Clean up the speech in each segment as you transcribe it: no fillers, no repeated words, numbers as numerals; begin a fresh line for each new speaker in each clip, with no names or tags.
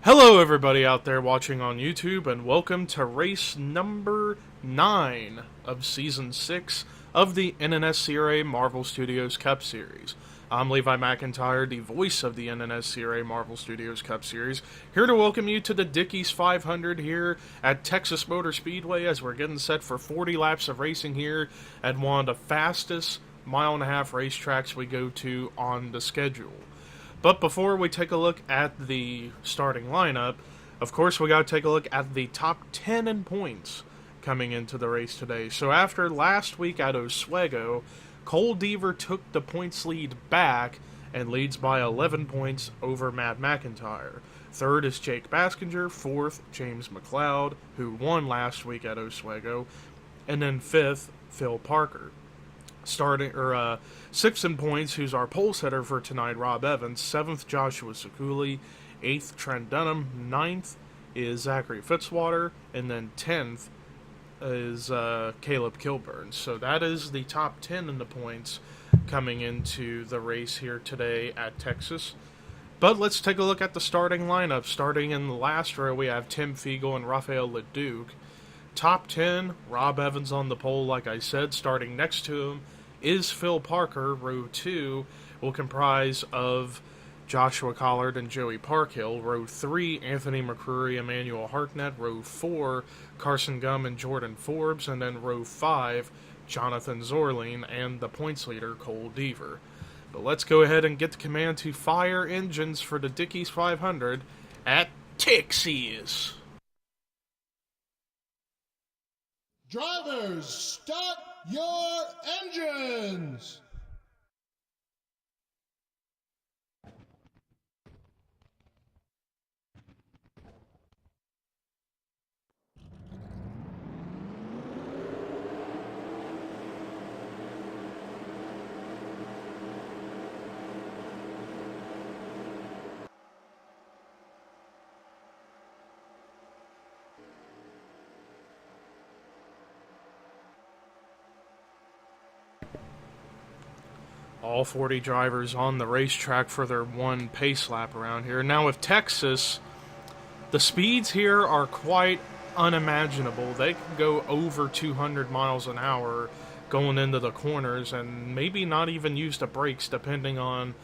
Hello everybody out there watching on YouTube, and welcome to race number 9 of Season 6 of the NNSCRA Marvel Studios Cup Series. I'm Levi McIntyre, the voice of the NNSCRA Marvel Studios Cup Series, here to welcome you to the Dickies 500 here at Texas Motor Speedway as we're getting set for 40 laps of racing here at one of the fastest mile-and-a-half racetracks we go to on the schedule. But before we take a look at the starting lineup, of course we got to take a look at the top 10 in points coming into the race today. So after last week at Oswego, Cole Deaver took the points lead back and leads by 11 points over Matt McIntyre. Third is Jake Baskinger. Fourth, James McLeod, who won last week at Oswego. And then fifth, Phil Parker. Sixth in points, who's our pole setter for tonight, Rob Evans. Seventh, Joshua Sekuli. Eighth, Trent Dunham. Ninth is Zachary Fitzwater. And then 10th is Caleb Kilburn. So that is the top 10 in the points coming into the race here today at Texas. But let's take a look at the starting lineup. Starting in the last row, we have Tim Fiegel and Rafael Leduc. Top 10, Rob Evans on the pole, like I said. Starting next to him is Phil Parker. Row 2 will comprise of Joshua Collard and Joey Parkhill. Row 3, Anthony McCreary, Emmanuel Hartnett. Row 4, Carson Gum and Jordan Forbes. And then row 5, Jonathan Zorline and the points leader, Cole Deaver. But let's go ahead and get the command to fire engines for the Dickies 500 at Texas.
Drivers, start your engines!
All 40 drivers on the racetrack for their one pace lap around here. Now with Texas, the speeds here are quite unimaginable. They can go over 200 miles an hour going into the corners and maybe not even use the brakes depending on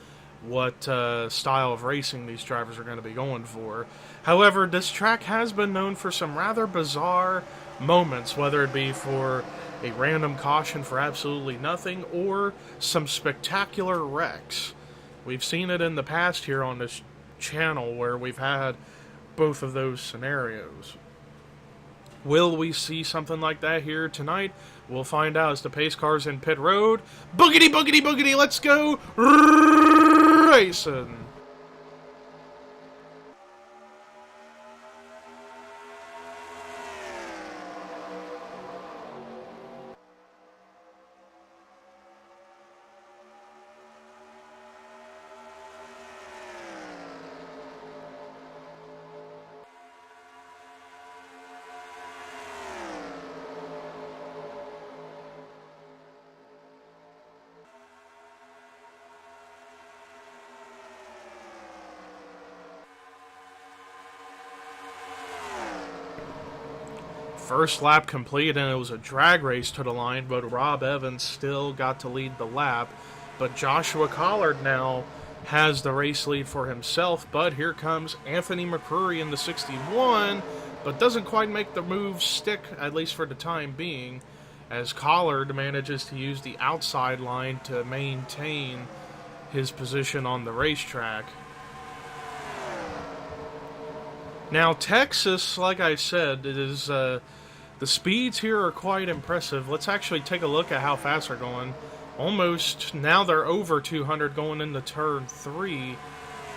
what style of racing these drivers are going to be going for. However, this track has been known for some rather bizarre moments, whether it be for a random caution for absolutely nothing, or some spectacular wrecks. We've seen it in the past here on this channel where we've had both of those scenarios. Will we see something like that here tonight? We'll find out as the pace car's in pit road. Boogity, boogity, boogity, let's go racing! First lap complete, and it was a drag race to the line, but Rob Evans still got to lead the lap. But Joshua Collard now has the race lead for himself, but here comes Anthony McCreary in the 61, but doesn't quite make the move stick, at least for the time being, as Collard manages to use the outside line to maintain his position on the racetrack. Now, Texas, like I said, it is the speeds here are quite impressive. Let's actually take a look at how fast they're going. Almost, now they're over 200 going into turn 3.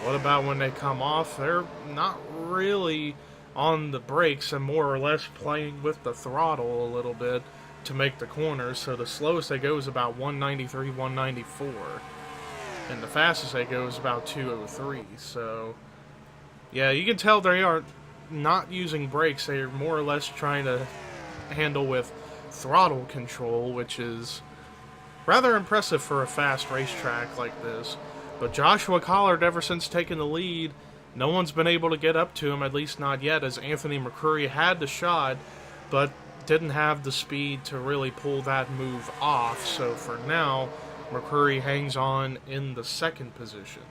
What about when they come off? They're not really on the brakes and more or less playing with the throttle a little bit to make the corners. So the slowest they go is about 193, 194. And the fastest they go is about 203. So yeah, you can tell they are not using brakes. They are more or less trying to handle with throttle control, which is rather impressive for a fast racetrack like this. But Joshua Collard, ever since taking the lead No one's been able to get up to him, at least not yet, as Anthony McCurry had the shot, but didn't have the speed to really pull that move off. So for now, McCurry hangs on in the second position.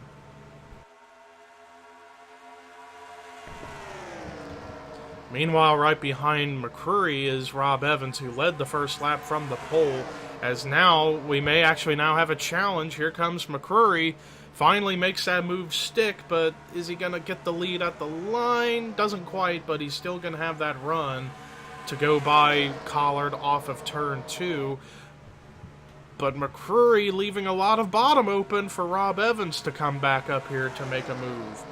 Meanwhile, right behind McCurry is Rob Evans, who led the first lap from the pole, as now we may actually now have a challenge. Here comes McCurry. Finally makes that move stick, but is he going to get the lead at the line? Doesn't quite, but he's still going to have that run to go by Collard off of turn 2. But McCurry leaving a lot of bottom open for Rob Evans to come back up here to make a move.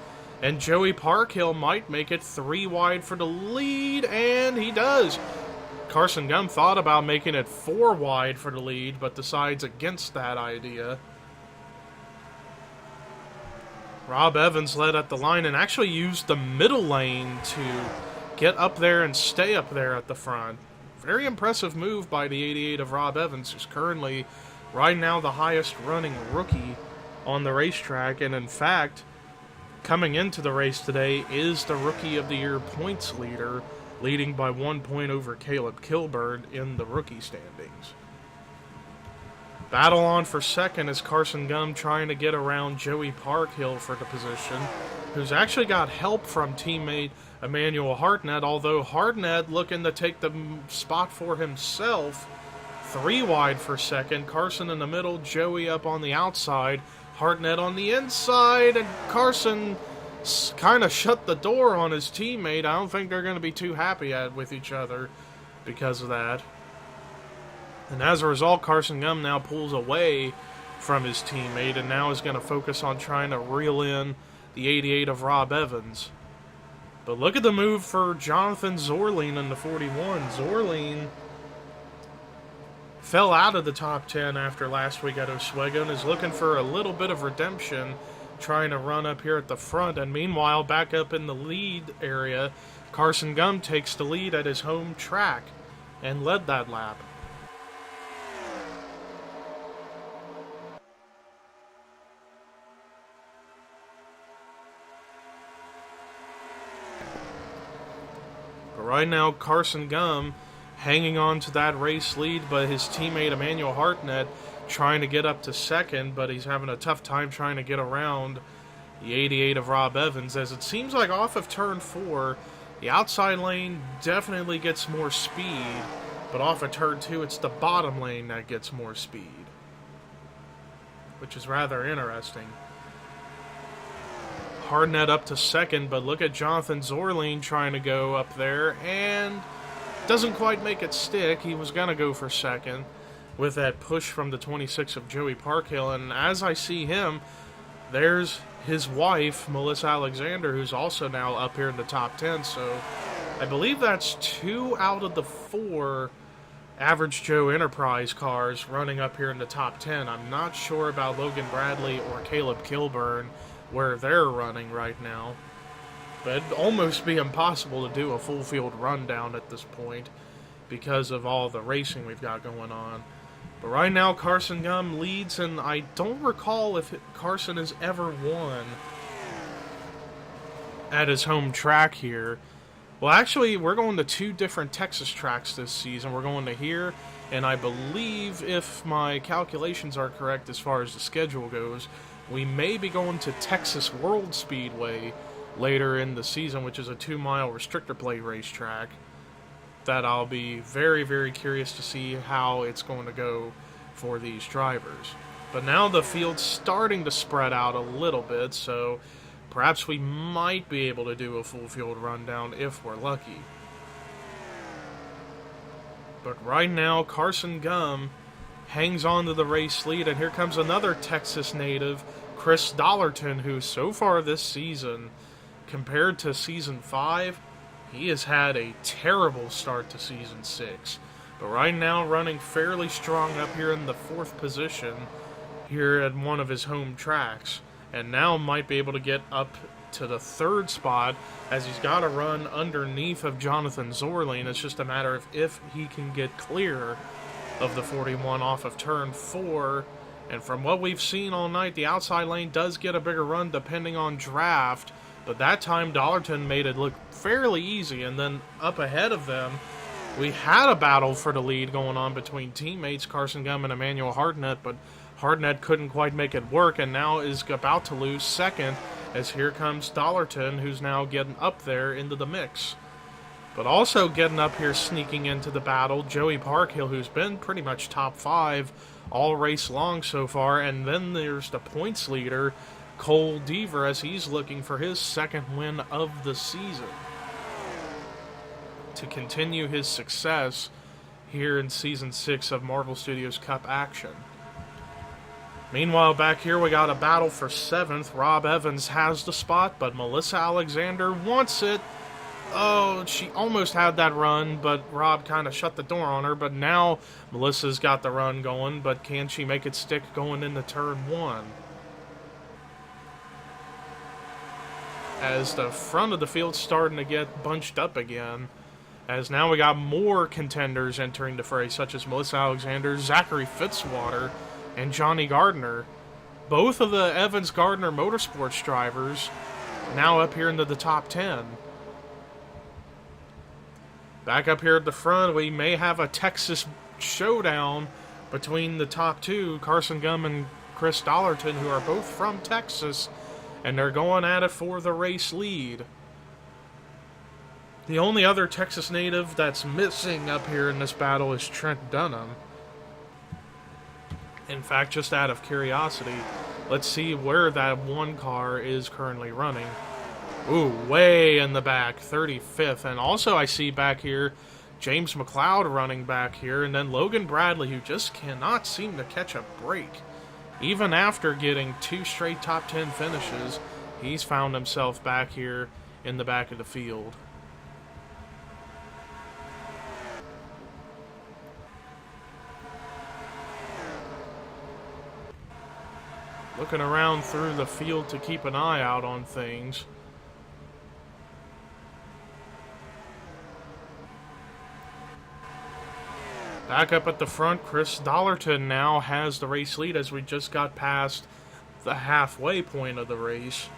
And Joey Parkhill might make it 3 wide for the lead, and he does. Carson Gum thought about making it 4 wide for the lead, but decides against that idea. Rob Evans led at the line and actually used the middle lane to get up there and stay up there at the front. Very impressive move by the 88 of Rob Evans, who's currently right now the highest running rookie on the racetrack, and in fact, coming into the race today is the Rookie of the Year points leader, leading by 1 point over Caleb Kilburn in the rookie standings. Battle on for second is Carson Gum trying to get around Joey Parkhill for the position, who's actually got help from teammate Emmanuel Hartnett, although Hartnett looking to take the spot for himself. 3 wide for second, Carson in the middle, Joey up on the outside, Hartnett on the inside, and Carson kind of shut the door on his teammate. I don't think they're going to be too happy with each other because of that. And as a result, Carson Gum now pulls away from his teammate and now is going to focus on trying to reel in the 88 of Rob Evans. But look at the move for Jonathan Zorleen in the 41. Zorleen fell out of the top 10 after last week at Oswego and is looking for a little bit of redemption, trying to run up here at the front. And meanwhile, back up in the lead area, Carson Gum takes the lead at his home track and led that lap. But right now, Carson Gum hanging on to that race lead, but his teammate Emmanuel Hartnett trying to get up to second, but he's having a tough time trying to get around the 88 of Rob Evans, as it seems like off of turn 4, the outside lane definitely gets more speed, but off of turn 2, it's the bottom lane that gets more speed, which is rather interesting. Hartnett up to second, but look at Jonathan Zorleen trying to go up there, and doesn't quite make it stick. He was going to go for second with that push from the 26 of Joey Parkhill. And as I see him, there's his wife, Melissa Alexander, who's also now up here in the top 10. So I believe that's 2 out of the 4 Average Joe Enterprise cars running up here in the top 10. I'm not sure about Logan Bradley or Caleb Kilburn, where they're running right now. But it'd almost be impossible to do a full field rundown at this point because of all the racing we've got going on. But right now, Carson Gum leads, and I don't recall if Carson has ever won at his home track here. Well, actually, we're going to 2 different Texas tracks this season. We're going to here, and I believe, if my calculations are correct as far as the schedule goes, we may be going to Texas World Speedway later in the season, which is a 2-mile restrictor plate racetrack that I'll be very, very curious to see how it's going to go for these drivers. But now the field's starting to spread out a little bit, so perhaps we might be able to do a full field rundown if we're lucky. But right now, Carson Gum hangs on to the race lead, and here comes another Texas native, Chris Dollarton, who so far this season, compared to Season 5, he has had a terrible start to Season 6. But right now, running fairly strong up here in the 4th position here at one of his home tracks. And now might be able to get up to the 3rd spot, as he's got to run underneath of Jonathan Zorleen. It's just a matter of if he can get clear of the 41 off of turn 4. And from what we've seen all night, the outside lane does get a bigger run depending on draft But that time, Dollarton made it look fairly easy, and then up ahead of them, we had a battle for the lead going on between teammates Carson Gum and Emmanuel Hardnett, but Hardnett couldn't quite make it work, and now is about to lose second, as here comes Dollarton, who's now getting up there into the mix. But also getting up here, sneaking into the battle, Joey Parkhill, who's been pretty much top 5 all race long so far, and then there's the points leader, Cole Deaver, as he's looking for his second win of the season to continue his success here in Season 6 of Marvel Studios Cup action. Meanwhile, back here we got a battle for 7th. Rob Evans has the spot, but Melissa Alexander wants it. Oh, she almost had that run, but Rob kind of shut the door on her. But now Melissa's got the run going, but can she make it stick going into turn 1? As the front of the field's starting to get bunched up again, as now we got more contenders entering the fray, such as Melissa Alexander, Zachary Fitzwater, and Johnny Gardner. Both of the Evans-Gardner Motorsports drivers now up here into the top 10. Back up here at the front, we may have a Texas showdown between the top 2, Carson Gum and Chris Dollarton, who are both from Texas, and they're going at it for the race lead. The only other Texas native that's missing up here in this battle is Trent Dunham. In fact, just out of curiosity, let's see where that one car is currently running. Ooh, way in the back, 35th. And also I see back here James McLeod running back here, and then Logan Bradley, who just cannot seem to catch a break. Even after getting 2 straight top 10 finishes, he's found himself back here in the back of the field. Looking around through the field to keep an eye out on things. Back up at the front, Chris Dollarton now has the race lead as we just got past the halfway point of the race.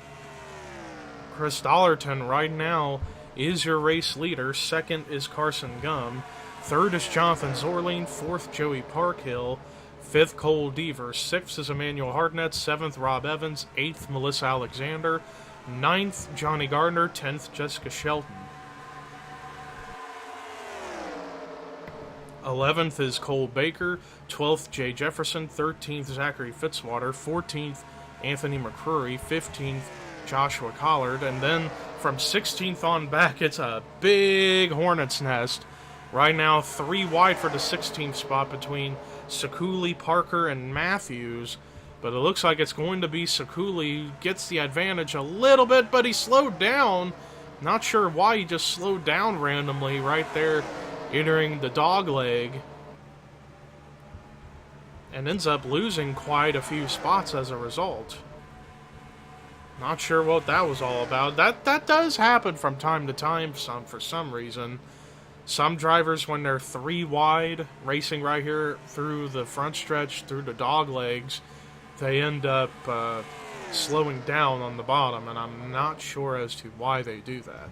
Chris Dollarton right now is your race leader. Second is Carson Gum. Third is Jonathan Zorline. Fourth, Joey Parkhill. Fifth, Cole Deaver. Sixth is Emmanuel Hardnett. Seventh, Rob Evans. Eighth, Melissa Alexander. Ninth, Johnny Gardner. 10th, Jessica Shelton. 11th is Cole Baker. 12th, Jay Jefferson. 13th, Zachary Fitzwater. 14th, Anthony McCrory. 15th, Joshua Collard. And then from 16th on back, it's a big hornet's nest. Right now, 3 wide for the 16th spot between Sekuli, Parker, and Matthews. But it looks like it's going to be Sekuli gets the advantage a little bit, but he slowed down. Not sure why he just slowed down randomly right there, entering the dog leg. And ends up losing quite a few spots as a result. Not sure what that was all about. That does happen from time to time for some reason. Some drivers, when they're 3 wide, racing right here through the front stretch, through the dog legs, they end up slowing down on the bottom, and I'm not sure as to why they do that.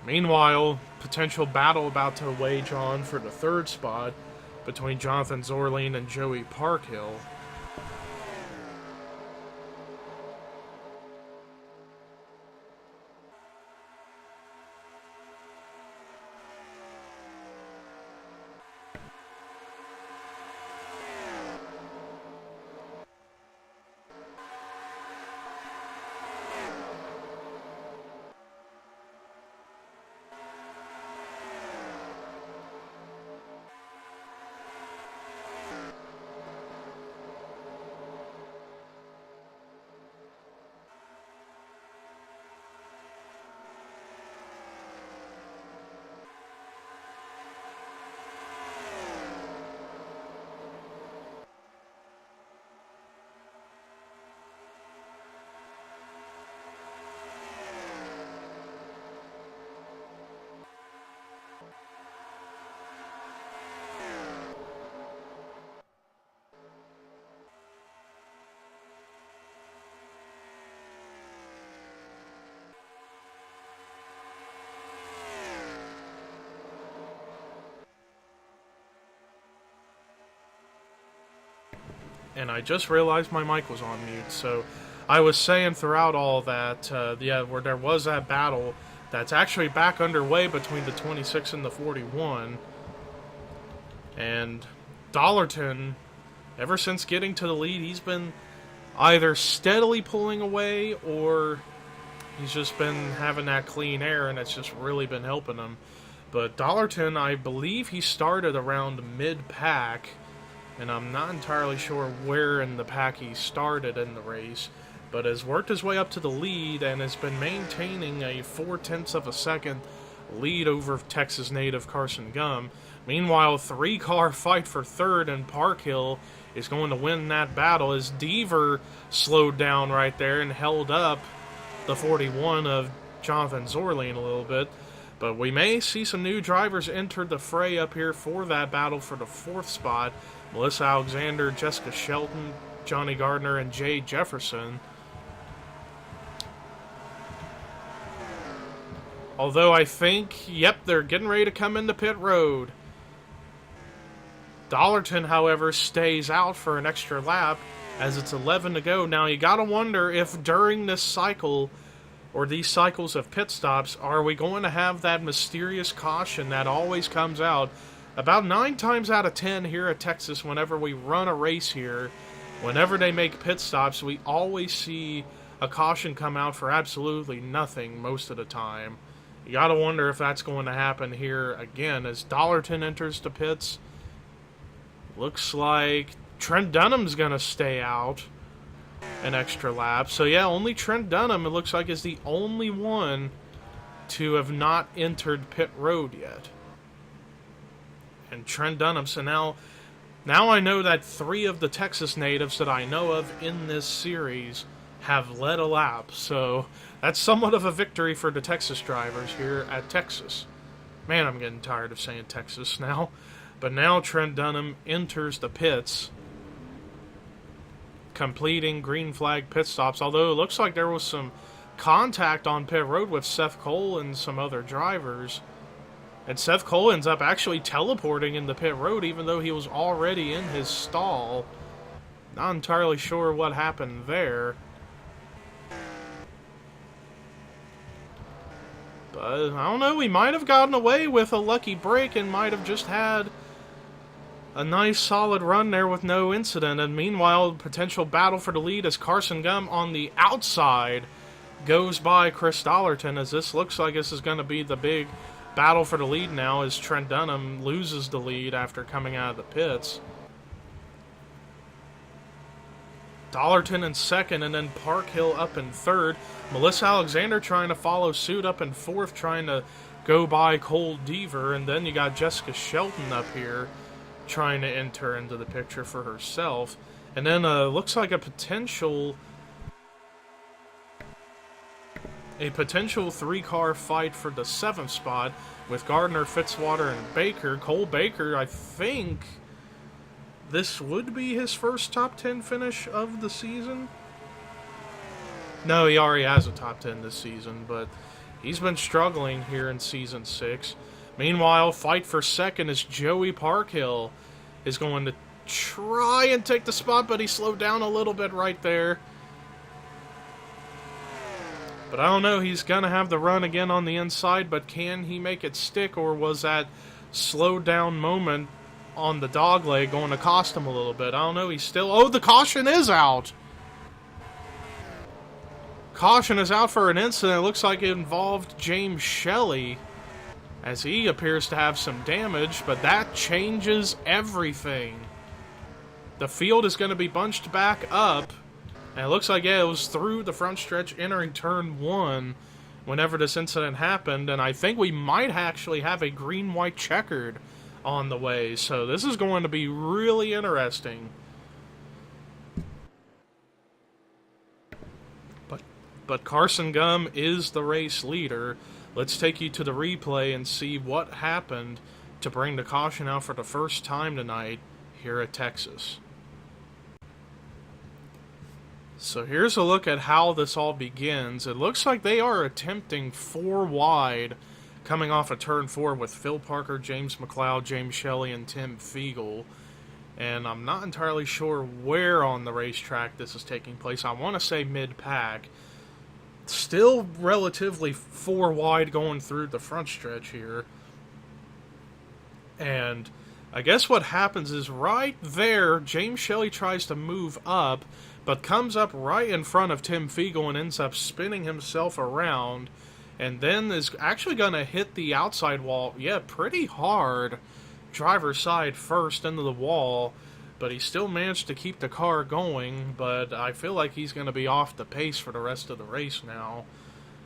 Meanwhile, potential battle about to wage on for the 3rd spot between Jonathan Zorline and Joey Parkhill. And I just realized my mic was on mute. So I was saying throughout all that, where there was that battle that's actually back underway between the 26 and the 41. And Dollarton, ever since getting to the lead, he's been either steadily pulling away or he's just been having that clean air, and it's just really been helping him. But Dollarton, I believe he started around mid-pack, and I'm not entirely sure where in the pack he started in the race, but has worked his way up to the lead and has been maintaining a 0.4 of a second lead over Texas native Carson Gum. Meanwhile, 3-car fight for third, and Park Hill is going to win that battle as Deaver slowed down right there and held up the 41 of Jonathan Zorlien a little bit. But we may see some new drivers enter the fray up here for that battle for the 4th spot. Melissa Alexander, Jessica Shelton, Johnny Gardner, and Jay Jefferson. Although I think, yep, they're getting ready to come into pit road. Dollarton, however, stays out for an extra lap as it's 11 to go. Now, you gotta wonder if during this cycle, or these cycles of pit stops, are we going to have that mysterious caution that always comes out about 9 times out of 10 here at Texas whenever we run a race here. Whenever they make pit stops, we always see a caution come out for absolutely nothing most of the time. You gotta wonder if that's going to happen here again as Dollarton enters the pits. Looks like Trent Dunham's gonna stay out an extra lap. So yeah, only Trent Dunham, it looks like, is the only one to have not entered pit road yet. And Trent Dunham, so now I know that 3 of the Texas natives that I know of in this series have led a lap. So that's somewhat of a victory for the Texas drivers here at Texas. Man, I'm getting tired of saying Texas now. But now Trent Dunham enters the pits, completing green flag pit stops, although it looks like there was some contact on pit road with Seth Cole and some other drivers. And Seth Cole ends up actually teleporting in the pit road even though he was already in his stall. Not entirely sure what happened there. But I don't know, we might have gotten away with a lucky break and might have just had a nice solid run there with no incident. And meanwhile, potential battle for the lead as Carson Gum on the outside goes by Chris Dollarton, as this looks like this is going to be the big battle for the lead now as Trent Dunham loses the lead after coming out of the pits. Dollarton in second, and then Park Hill up in third. Melissa Alexander trying to follow suit up in fourth, trying to go by Cole Deaver. And then you got Jessica Shelton up here trying to enter into the picture for herself. And then looks like a potential 3-car fight for the 7th spot with Gardner, Fitzwater, and Baker. Cole Baker, I think this would be his first top 10 finish of the season. No, he already has a top 10 this season, but he's been struggling here in Season 6. Meanwhile, fight for second is Joey Parkhill is going to try and take the spot, but he slowed down a little bit right there. But I don't know, he's going to have the run again on the inside, but can he make it stick, or was that slowed down moment on the dog leg going to cost him a little bit? I don't know, he's still... Oh, the caution is out! Caution is out for an incident. It looks like it involved James Shelley, as he appears to have some damage, but that changes everything. The field is going to be bunched back up, and it looks like, yeah, it was through the front stretch entering turn 1 whenever this incident happened, and I think we might actually have a green-white checkered on the way, so this is going to be really interesting. But Carson Gum is the race leader. Let's take you to the replay and see what happened to bring the caution out for the first time tonight here at Texas. So here's a look at how this all begins. It looks like they are attempting 4 wide coming off of turn 4 with Phil Parker, James McLeod, James Shelley, and Tim Fiegel. and I'm not entirely sure where on the racetrack this is taking place. I want to say mid-pack. Still relatively 4 wide going through the front stretch here. And I guess what happens is right there, James Shelley tries to move up, but comes up right in front of Tim Fiegel and ends up spinning himself around, and then is actually going to hit the outside wall, pretty hard, driver's side first into the wall, but he still managed to keep the car going, but I feel like he's going to be off the pace for the rest of the race now.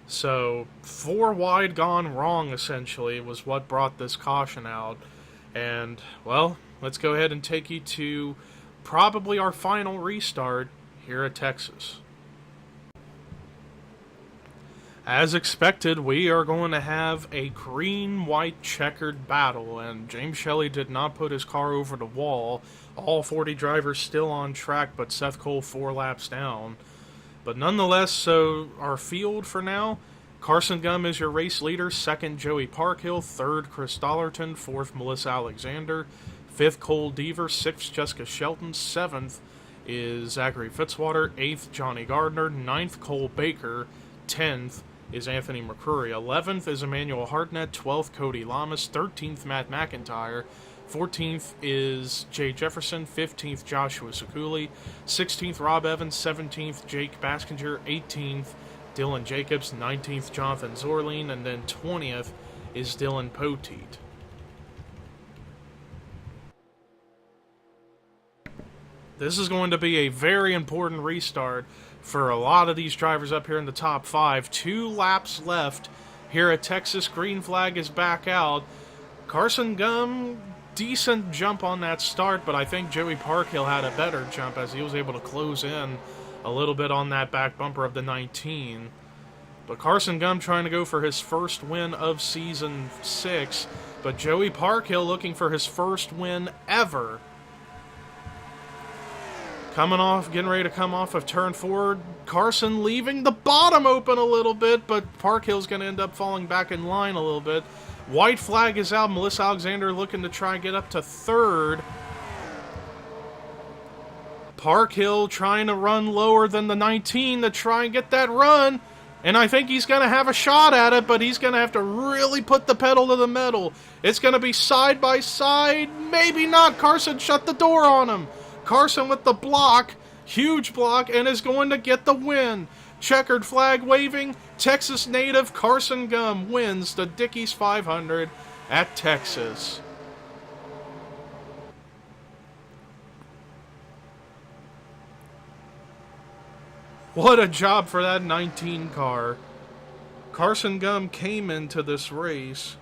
So, 4 wide gone wrong, essentially, was what brought this caution out. And, well, let's go ahead and take you to probably our final restart here at Texas. As expected, we are going to have a green-white checkered battle, and James Shelley did not put his car over the wall. All 40 drivers still on track, but Seth Cole 4 laps down. But nonetheless, so our field for now, Carson Gum is your race leader, 2nd Joey Parkhill, 3rd Chris Dollarton, 4th Melissa Alexander, 5th Cole Deaver, 6th Jessica Shelton, 7th is Zachary Fitzwater, 8th Johnny Gardner, 9th Cole Baker, 10th is Anthony McCrory, 11th is Emmanuel Hartnett, 12th Cody Lamas, 13th Matt McIntyre, 14th is Jay Jefferson, 15th Joshua Sekuli, 16th Rob Evans, 17th Jake Baskinger, 18th Dylan Jacobs, 19th Jonathan Zorline, and then 20th is Dylan Poteet. This is going to be a very important restart for a lot of these drivers up here in the top 5. 2 laps left here at Texas. Green flag is back out. Carson Gum, decent jump on that start, but I think Joey Parkhill had a better jump as he was able to close in a little bit on that back bumper of the 19. But Carson Gum trying to go for his first win of Season 6, but Joey Parkhill looking for his first win ever. Getting ready to come off of turn 4. Carson leaving the bottom open a little bit, but Parkhill's going to end up falling back in line a little bit. White flag is out. Melissa Alexander looking to try and get up to 3rd. Parkhill trying to run lower than the 19 to try and get that run. And I think he's going to have a shot at it, but he's going to have to really put the pedal to the metal. It's going to be side by side. Maybe not. Carson shut the door on him. Carson with the block, huge block, and is going to get the win. Checkered flag waving, Texas native Carson Gum wins the Dickies 500 at Texas. What a job for that 19 car. Carson Gum came into this race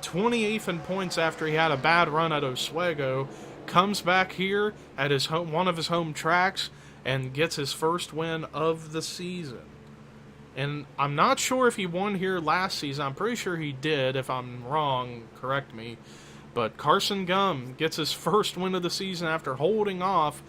28th in points after he had a bad run at Oswego. Comes back here at his one of his home tracks and gets his first win of the season. And I'm not sure if he won here last season. I'm pretty sure he did. If I'm wrong, correct me. But Carson Gum gets his first win of the season after holding off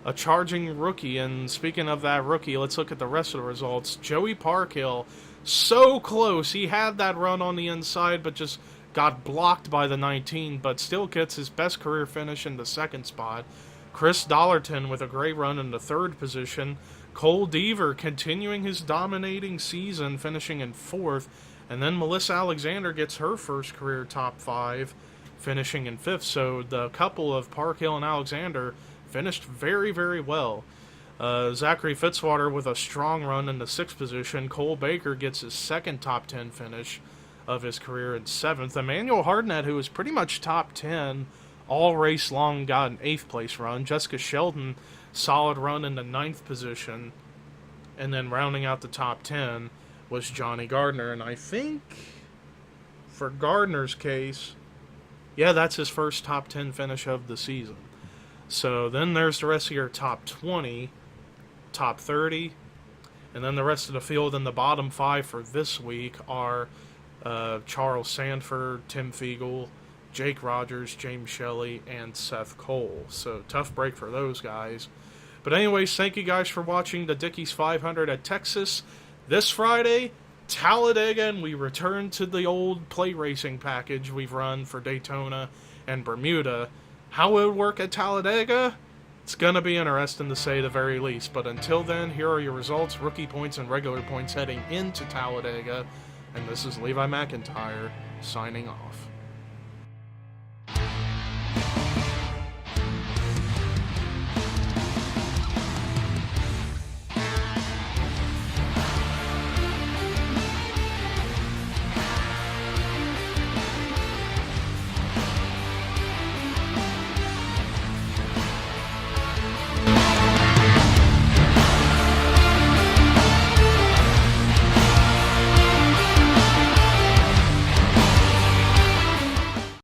a charging rookie. And speaking of that rookie, let's look at the rest of the results. Joey Parkhill, so close. He had that run on the inside, but just got blocked by the 19, but still gets his best career finish in the 2nd spot. Chris Dollarton with a great run in the 3rd position. Cole Deaver continuing his dominating season, finishing in 4th. And then Melissa Alexander gets her first career top 5, finishing in 5th. So the couple of Parkhill and Alexander finished very, very well. Zachary Fitzwater with a strong run in the 6th position. Cole Baker gets his 2nd top 10 finish of his career in 7th. Emmanuel Hartnett, who was pretty much top 10 all race long, got an 8th place run. Jessica Sheldon, solid run in the 9th position. And then rounding out the top 10 was Johnny Gardner. And I think for Gardner's case, that's his first top 10 finish of the season. So then there's the rest of your top 20, top 30, and then the rest of the field in the bottom 5 for this week are Charles Sanford, Tim Fiegel, Jake Rogers, James Shelley, and Seth Cole. So tough break for those guys. But anyways, thank you guys for watching the Dickies 500 at Texas. This Friday, Talladega, and we return to the old play racing package we've run for Daytona and Bermuda. How it would work at Talladega? It's going to be interesting to say the very least. But until then, here are your results, rookie points, and regular points heading into Talladega. And this is Levi McIntyre signing off.